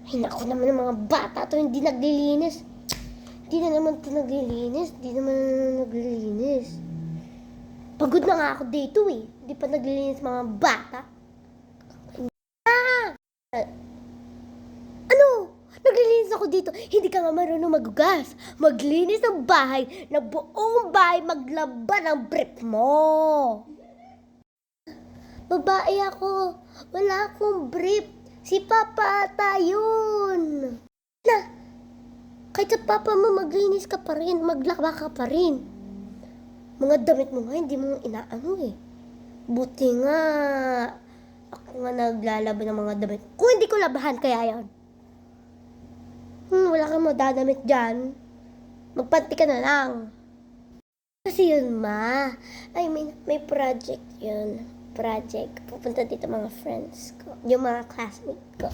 Ay, naku naman ng mga bata to, hindi naglilinis. Hindi na naman ito naglilinis. Hindi naman naglilinis. Pagod na nga ako dito eh. Hindi pa naglilinis mga bata. Ano? Naglilinis ako dito. Hindi ka nga marunong magugas. Maglinis ng bahay. Na buong bahay maglaba ng brief mo. Babae ako. Wala akong brief. Si Papa ata yun. Na, kahit sa Papa mo maglinis ka pa rin. Maglaba ka pa rin. Mga damit mo nga, hindi mo inaano eh. Buti nga, ako nga naglalaba ng mga damit. Kung hindi ko labahan, kaya yan. Wala kang madadamit dyan. Magpanti ka na lang. Kasi yun, ma. I mean, may project yun. Project. Pupunta dito mga friends ko. Yung mga classmate ko.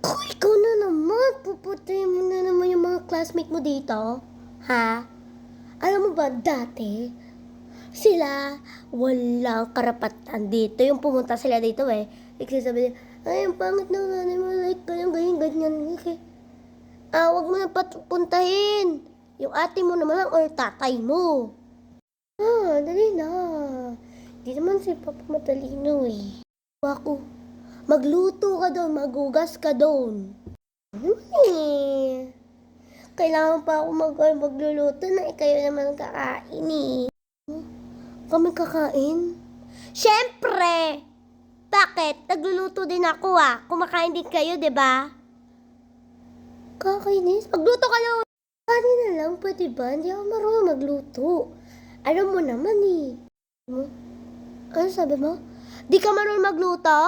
Oh, ikaw na naman. Pupuntahin mo na naman yung mga classmate mo dito. Ha? Alam mo ba, dati, sila walang karapatan dito. Yung pumunta sila dito eh. Sabi niya, ay, ang pangit na nanay mo. Like, ganyan. Okay. Wag mo na puntahin. Yung ate mo naman lang or tatay mo. Dali na. Di naman si Papa matalino eh. Ako, magluto ka doon, magugas ka doon. Kailangan pa ako magluluto na kayo naman kakain eh. Kami kakain? Siyempre! Bakit? Nagluluto din ako ah. Kumakain din kayo, diba? Kakainis? Magluto ka lang. Kanin na lang, pwede ba? Hindi ako marunong magluto. Alam mo naman eh. Ano sabi mo? Di ka marunong magluto?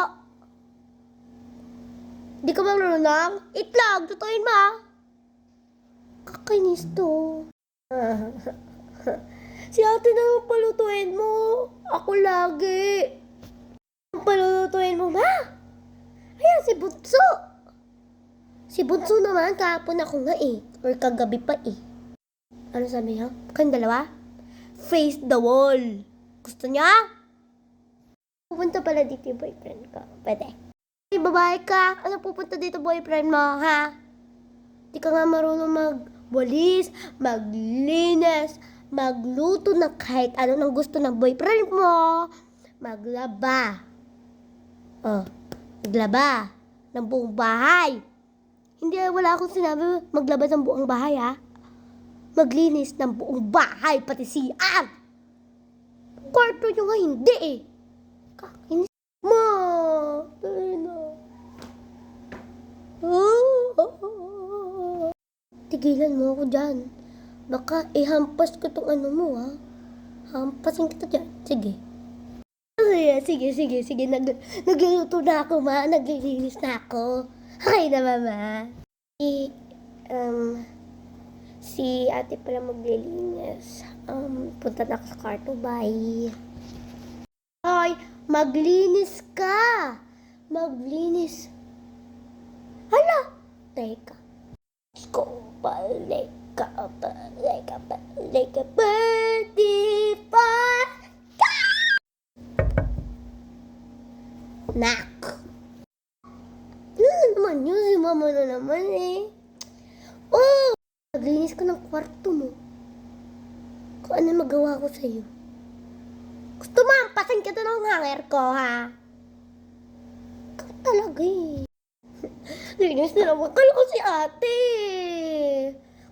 Di ka marunong? Itlog, tutuin mo. Kakainis to. Si ate na ang palutuin mo. Ako lagi. Ang palutuin mo, ma. Ayan, si Bunso. Si Bunso naman, kahapon ako nga eh. Or kagabi pa eh. Ano sabi niya? Kayong dalawa? Face the wall. Gusto niya? Pupunta pala dito yung boyfriend ko. Pwede. Hey, babae ka. Ano pupunta dito boyfriend mo, ha? Di ka nga marunong magwalis, maglinis, magluto ng kahit ano nang gusto ng boyfriend mo. Maglaba. Maglaba ng buong bahay. Hindi, wala akong sinabi maglaba ng buong bahay, ha? Maglinis ng buong bahay, pati CR. Kwarto nyo nga hindi eh. Kakinis. Ma! Tigilan mo ako dyan. Baka ihampas ko tong ano mo ha. Hampasin kita dyan. Sige. Sige. Nagluluto na ako ma. Naglilinis na ako. Okay na mama. Si ate pala maglilinis. Punta na ako sa kwarto. Bye. Hoy, maglinis ka. Maglinis. Hala. Teka. Balik ka. Birthday pa. Nak. Ano naman yun? Si mama na naman eh. Oh! Naglinis ka ng kwarto mo. Kung ano magawa ko sa'yo. Gusto mo, ampasin kita ng hanger ko, ha? Ikaw talaga eh. Linis na naman. Kala ko si ate.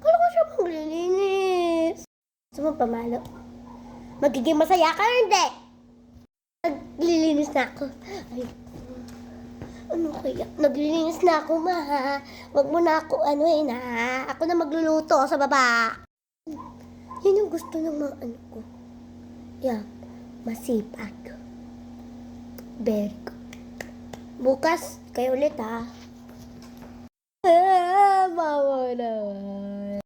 Kala ko siya maglilinis. Gusto mo pamalo? Magiging masaya ka, hindi? Naglilinis na ako. Ay, ano kaya? Naglilinis na ako, ma, ha? Wag mo na ako, na, ako na magluluto sa baba. Yan yung gusto ng mga ano ko. Yan, masipag. Very good. Bukas, kayo ulit, ha? Mama naman.